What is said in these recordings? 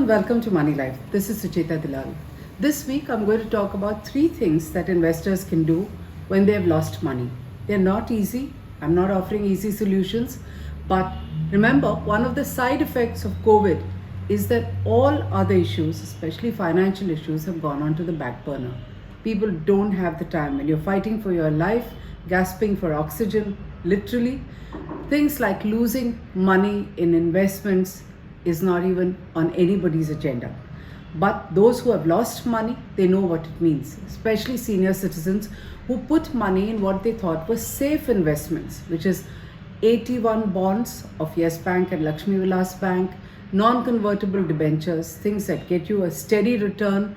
and welcome to Moneylife. This is Sucheta Dalal. This week I'm going to talk about 3 things that investors can do when they have lost money. They're not easy. I'm not offering easy solutions. But remember, one of the side effects of COVID is that all other issues, especially financial issues, have gone onto the back burner. People don't have the time. When you're fighting for your life, gasping for oxygen, literally, things like losing money in investments is not even on anybody's agenda. But those who have lost money, they know what it means, especially senior citizens who put money in what they thought were safe investments, which is 81 bonds of Yes Bank and Lakshmi Vilas Bank, non-convertible debentures, things that get you a steady return,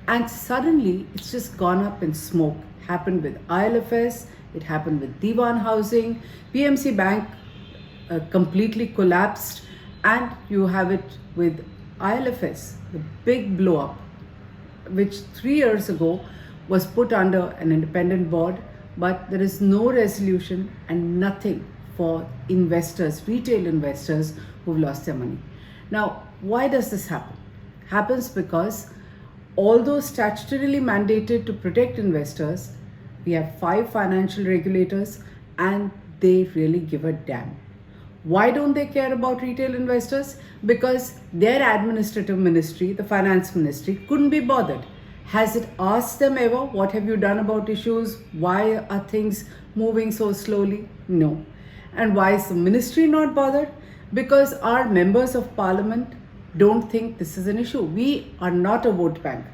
and suddenly it's just gone up in smoke. Happened with IL&FS, it happened with Diwan Housing, PMC Bank completely collapsed, and you have it with IL&FS, the big blow up, which 3 years ago was put under an independent board, but there is no resolution and nothing for investors, retail investors who've lost their money. Now, why does this happen? Happens because although statutorily mandated to protect investors, we have 5 financial regulators and they really give a damn. Why don't they care about retail investors? Because their administrative ministry, the finance ministry, couldn't be bothered. Has it asked them ever, what have you done about issues? Why are things moving so slowly? No. And why is the ministry not bothered? Because our members of parliament don't think this is an issue. We are not a vote bank.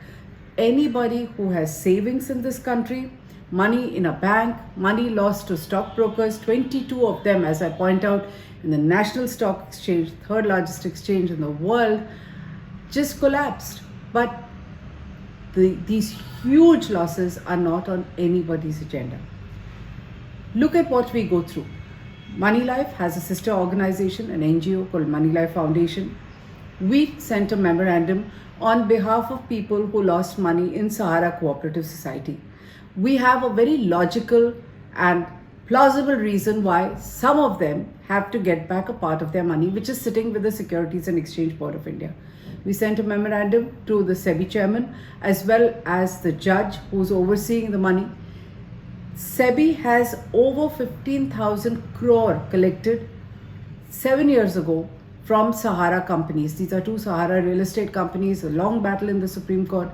Anybody who has savings in this country, money in a bank, money lost to stockbrokers, 22 of them, as I point out, in the National Stock Exchange, third largest exchange in the world, just collapsed. But these huge losses are not on anybody's agenda. Look at what we go through. Moneylife has a sister organization, an NGO called Moneylife Foundation. We sent a memorandum on behalf of people who lost money in Sahara Cooperative Society. We have a very logical and plausible reason why some of them have to get back a part of their money, which is sitting with the Securities and Exchange Board of India. We sent a memorandum to the Sebi chairman as well as the judge who's overseeing the money. Sebi has over 15,000 crore collected 7 years ago from Sahara companies. These are 2 Sahara real estate companies, a long battle in the Supreme Court.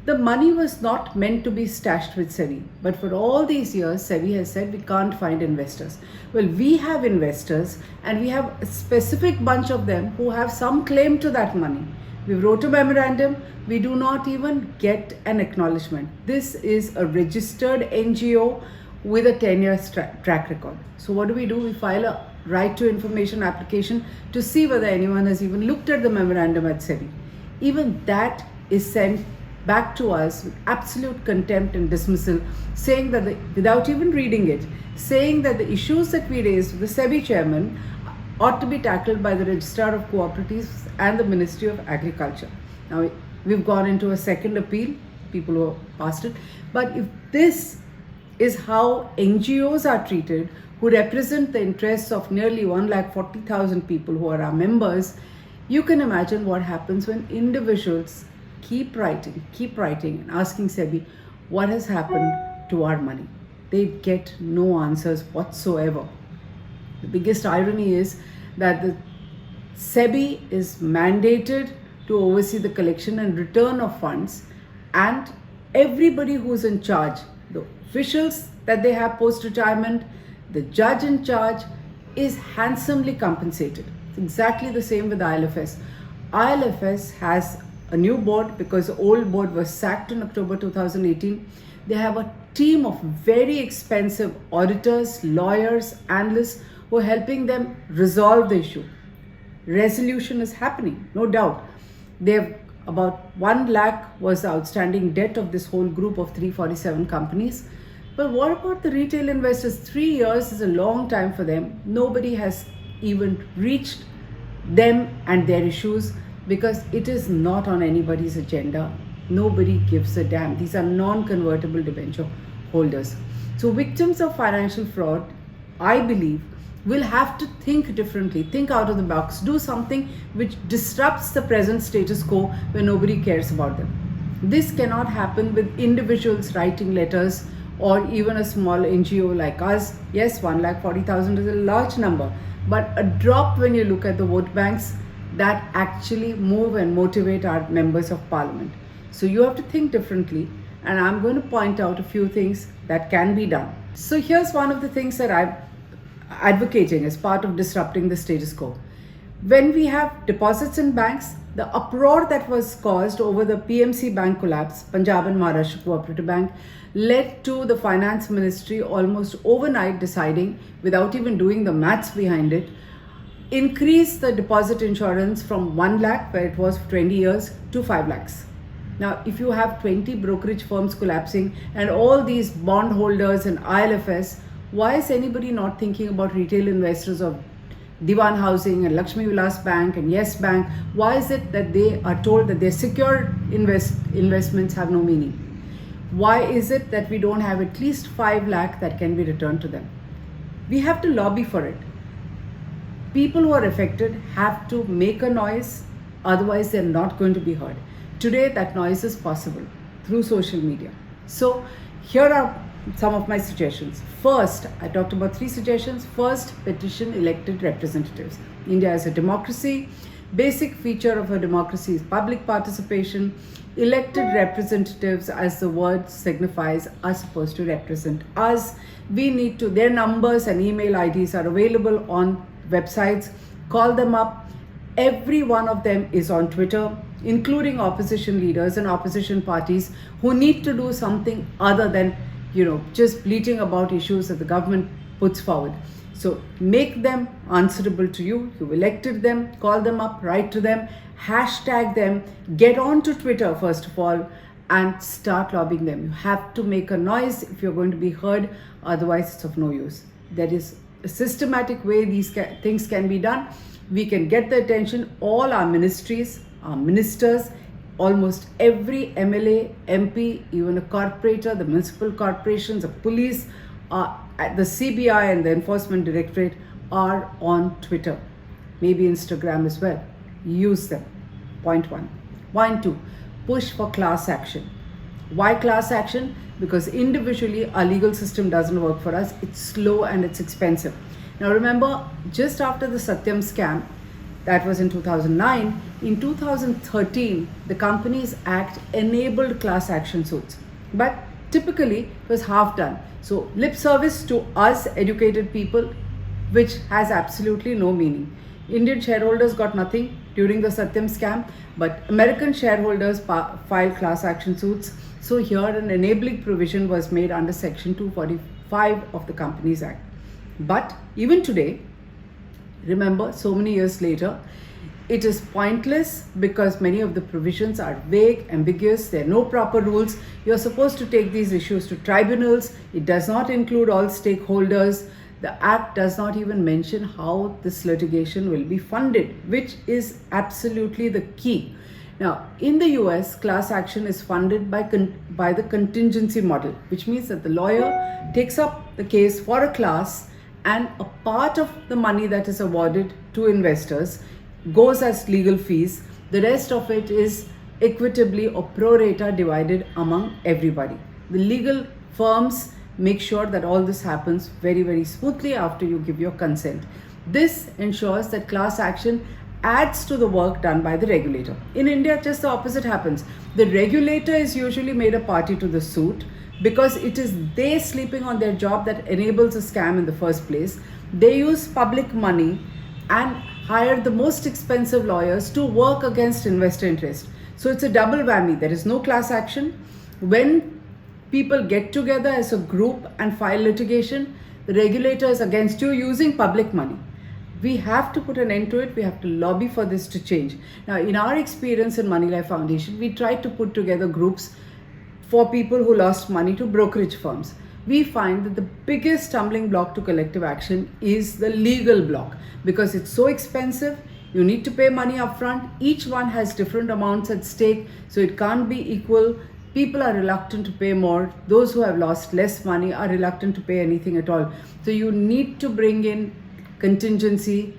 The money was not meant to be stashed with Sebi, but for all these years, Sebi has said we can't find investors. Well, we have investors and we have a specific bunch of them who have some claim to that money. We wrote a memorandum, we do not even get an acknowledgement. This is a registered NGO with a 10-year track record. So what do? We file a right to information application to see whether anyone has even looked at the memorandum at Sebi. Even that is sent back to us with absolute contempt and dismissal, saying that without even reading it, saying that the issues that we raised with the Sebi chairman ought to be tackled by the Registrar of Cooperatives and the Ministry of Agriculture. Now, we've gone into a second appeal, people who have passed it, but if this is how NGOs are treated, who represent the interests of nearly 140,000 people who are our members, you can imagine what happens when individuals keep writing and asking Sebi, what has happened to our money? They get no answers whatsoever. The biggest irony is that the Sebi is mandated to oversee the collection and return of funds, and everybody who's in charge, the officials that they have post-retirement, the judge in charge, is handsomely compensated. It's exactly the same with IL&FS. IL&FS has a new board because the old board was sacked in October 2018. They have a team of very expensive auditors, lawyers, analysts who are helping them resolve the issue. Resolution is happening, no doubt. They have about 1 lakh was the outstanding debt of this whole group of 347 companies. But what about the retail investors? 3 years is a long time for them. Nobody has even reached them and their issues, because it is not on anybody's agenda. Nobody gives a damn. These are non-convertible debenture holders. So victims of financial fraud, I believe, will have to think differently, think out of the box, do something which disrupts the present status quo where nobody cares about them. This cannot happen with individuals writing letters or even a small NGO like us. Yes, 1,40,000 is a large number, but a drop when you look at the vote banks that actually move and motivate our members of parliament. So you have to think differently, and I'm going to point out a few things that can be done. So here's one of the things that I'm advocating as part of disrupting the status quo. When we have deposits in banks, the uproar that was caused over the PMC bank collapse, Punjab and Maharashtra Cooperative Bank, led to the finance ministry almost overnight deciding, without even doing the maths behind it, increase the deposit insurance from 1 lakh, where it was for 20 years, to 5 lakhs. Now, if you have 20 brokerage firms collapsing and all these bondholders and IL&FS, why is anybody not thinking about retail investors of Diwan Housing and Lakshmi Vilas Bank and Yes Bank? Why is it that they are told that their secure investments have no meaning? Why is it that we don't have at least 5 lakh that can be returned to them? We have to lobby for it. People who are affected have to make a noise, otherwise they're not going to be heard. Today, that noise is possible through social media. So here are some of my suggestions. First, I talked about 3 suggestions. First, petition elected representatives. India is a democracy. Basic feature of a democracy is public participation. Elected representatives, as the word signifies, are supposed to represent us. We need to, their numbers and email IDs are available on websites. Call them up. Every one of them is on Twitter, including opposition leaders and opposition parties who need to do something other than just bleating about issues that the government puts forward. So make them answerable to you. You elected them, call them up, write to them, hashtag them, get on to Twitter first of all, and start lobbying them. You have to make a noise if you're going to be heard, otherwise it's of no use. There is a systematic way these things can be done. We can get the attention. All our ministries, our ministers, almost every MLA, MP, even a corporator, the municipal corporations, the police, the CBI and the Enforcement Directorate are on Twitter, maybe Instagram as well. Use them. Point 1. Point 2, push for class action. Why class action? Because individually our legal system doesn't work for us. It's slow and it's expensive. Now remember, just after the Satyam scam, that was in 2009, in 2013, the Companies Act enabled class action suits. But typically, it was half done. So lip service to us educated people, which has absolutely no meaning. Indian shareholders got nothing during the Satyam scam, but American shareholders filed class action suits. So here an enabling provision was made under Section 245 of the Companies Act. But even today, remember, so many years later, it is pointless because many of the provisions are vague, ambiguous, there are no proper rules. You're supposed to take these issues to tribunals. It does not include all stakeholders. The Act does not even mention how this litigation will be funded, which is absolutely the key. Now, in the US, class action is funded by the contingency model, which means that the lawyer takes up the case for a class, and a part of the money that is awarded to investors goes as legal fees. The rest of it is equitably or pro rata divided among everybody. The legal firms make sure that all this happens very, very smoothly after you give your consent. This ensures that class action adds to the work done by the regulator. In India, just the opposite happens. The regulator is usually made a party to the suit, because it is they sleeping on their job that enables a scam in the first place. They use public money and hire the most expensive lawyers to work against investor interest. So it's a double whammy. There is no class action. When people get together as a group and file litigation, the regulator is against you using public money. We have to put an end to it. We have to lobby for this to change. Now, in our experience in Moneylife Foundation, we tried to put together groups for people who lost money to brokerage firms. We find that the biggest stumbling block to collective action is the legal block, because it's so expensive. You need to pay money upfront. Each one has different amounts at stake, so it can't be equal. People are reluctant to pay more. Those who have lost less money are reluctant to pay anything at all. So you need to bring in contingency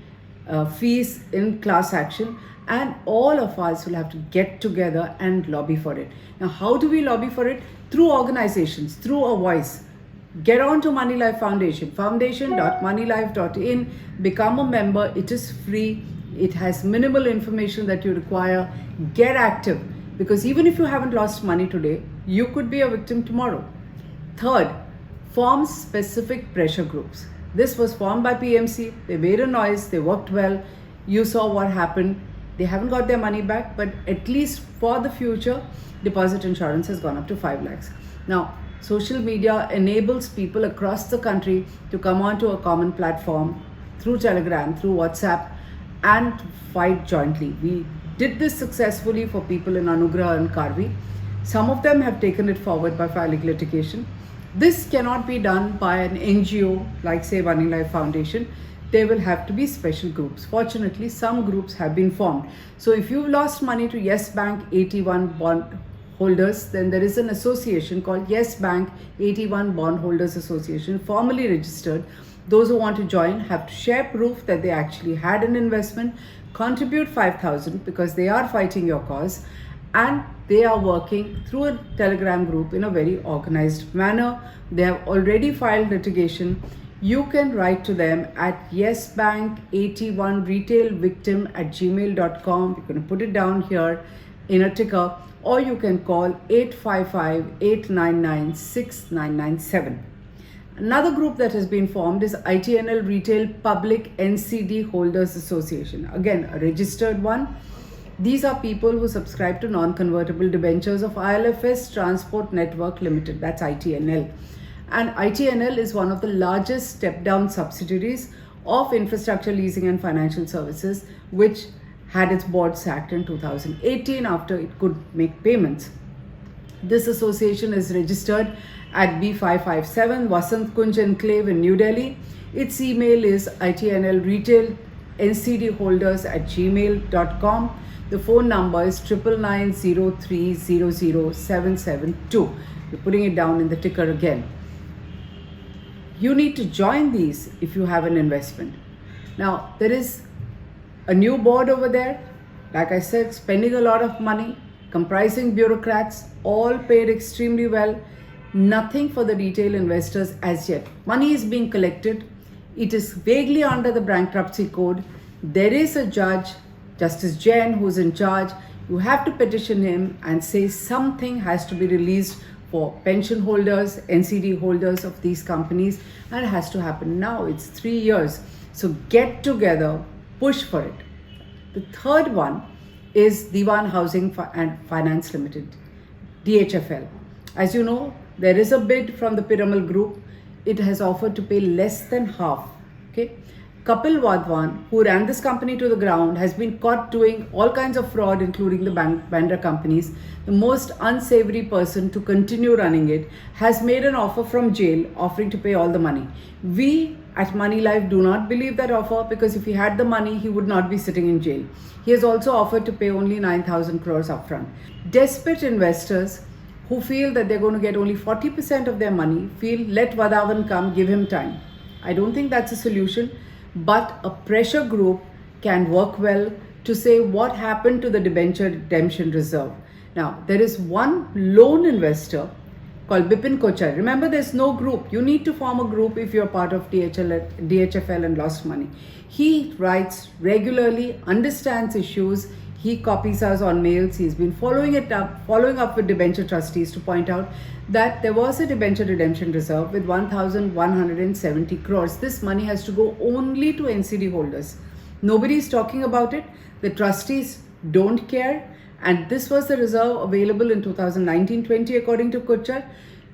fees in class action, and all of us will have to get together and lobby for it. Now, how do we lobby for it? Through organizations, through a voice. Get on to Moneylife Foundation, foundation.moneylife.in, become a member. It is free. It has minimal information that you require. Get active, because even if you haven't lost money today, you could be a victim tomorrow. Third, form specific pressure groups. This was formed by PMC. They made a noise. They worked well. You saw what happened. They haven't got their money back, but at least for the future, deposit insurance has gone up to 5 lakhs. Now, social media enables people across the country to come onto a common platform through Telegram, through WhatsApp, and fight jointly. We did this successfully for people in Anugrah and Karvi. Some of them have taken it forward by filing litigation. This cannot be done by an NGO like, say, Moneylife Foundation. There will have to be special groups. Fortunately, some groups have been formed. So if you've lost money to Yes Bank 81 bond holders, then there is an association called Yes Bank 81 Bondholders Association, formally registered. Those who want to join have to share proof that they actually had an investment, contribute 5,000 because they are fighting your cause, and they are working through a Telegram group in a very organized manner. They have already filed litigation. You can write to them at yesbank81retailvictim@gmail.com. You're going to put it down here in a ticker, or you can call 855-899-6997. Another group that has been formed is ITNL Retail Public NCD Holders Association. Again, a registered one. These are people who subscribe to non-convertible debentures of IL&FS Transport Network Limited, that's ITNL. And ITNL is one of the largest step-down subsidiaries of Infrastructure Leasing and Financial Services, which had its board sacked in 2018 after it could make payments. This association is registered at B557 Vasant Kunj Enclave in New Delhi. Its email is itnlretailncdholders@gmail.com. The phone number is 9990300772. We're putting it down in the ticker again. You need to join these if you have an investment. Now, there is a new board over there, like I said, spending a lot of money, comprising bureaucrats, all paid extremely well. Nothing for the retail investors as yet. Money is being collected. It is vaguely under the bankruptcy code. There is a judge, Justice Jain, who's in charge. You have to petition him and say something has to be released for pension holders, NCD holders of these companies, and it has to happen now. It's 3 years. So get together, push for it. The third one is Diwan Housing and Finance Limited, DHFL. As you know, there is a bid from the Piramal Group. It has offered to pay less than half. Okay. Kapil Wadhwan, who ran this company to the ground, has been caught doing all kinds of fraud, including the vendor companies. The most unsavory person to continue running it has made an offer from jail, offering to pay all the money. We at Moneylife do not believe that offer, because if he had the money, he would not be sitting in jail. He has also offered to pay only 9,000 crores upfront. Desperate investors who feel that they're going to get only 40% of their money feel, let Vadhavan come, give him time. I don't think that's a solution. But a pressure group can work well to say what happened to the debenture redemption reserve. Now, there is one lone investor called Bipin Kocher. Remember, there's no group. You need to form a group if you're part of DHFL and lost money. He writes regularly, understands issues. He copies us on mails. He's been following up with debenture trustees to point out that there was a debenture redemption reserve with 1,170 crores. This money has to go only to NCD holders. Nobody is talking about it. The trustees don't care. And this was the reserve available in 2019-20 according to Kocher.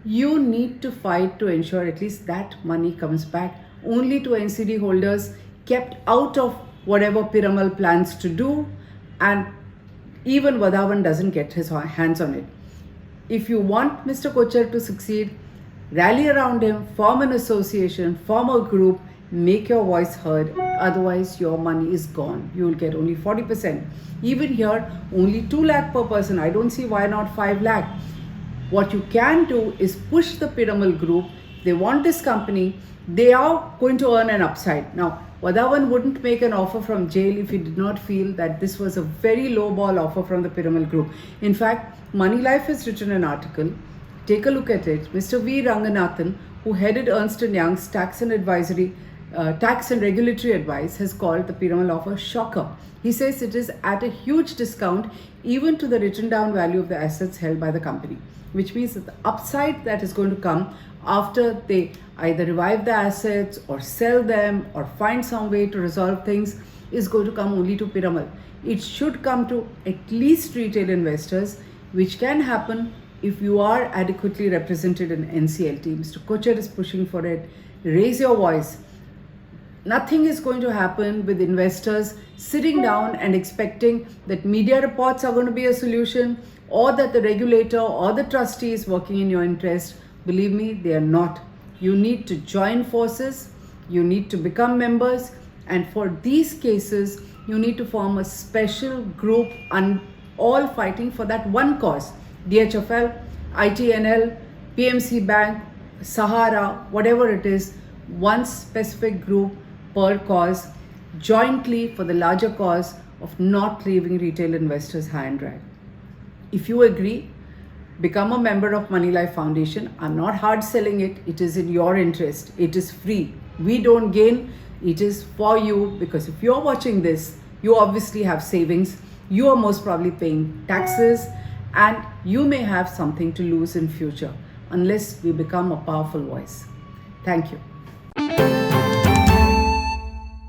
You need to fight to ensure at least that money comes back only to NCD holders, kept out of whatever Piramal plans to do, and even Vadhavan doesn't get his hands on it. If you want Mr. Kocher to succeed, rally around him, form an association, form a group, make your voice heard. Otherwise, your money is gone. You will get only 40%. Even here, only 2 lakh per person. I don't see why not 5 lakh. What you can do is push the Piramal group. They want this company. They are going to earn an upside. Now, Vadavan wouldn't make an offer from jail if he did not feel that this was a very low ball offer from the Piramal Group. In fact, Moneylife has written an article. Take a look at it. Mr. V. Ranganathan, who headed Ernst & Young's tax and regulatory advice, has called the Piramal offer shocker. He says it is at a huge discount even to the written down value of the assets held by the company, which means that the upside that is going to come after they either revive the assets or sell them or find some way to resolve things is going to come only to Piramal. It should come to at least retail investors, which can happen if you are adequately represented in NCLT. Mr. Kocher is pushing for it. Raise your voice. Nothing is going to happen with investors sitting down and expecting that media reports are going to be a solution or that the regulator or the trustee is working in your interest. Believe me, they are not. You need to join forces. You need to become members. And for these cases, you need to form a special group and all fighting for that one cause. DHFL, ITNL, PMC Bank, Sahara, whatever it is, one specific group per cause, jointly for the larger cause of not leaving retail investors high and dry. If you agree, become a member of Moneylife Foundation. I'm not hard selling it. It is in your interest. It is free. We don't gain. It is for you, because if you're watching this, you obviously have savings. You are most probably paying taxes, and you may have something to lose in future unless we become a powerful voice. Thank you.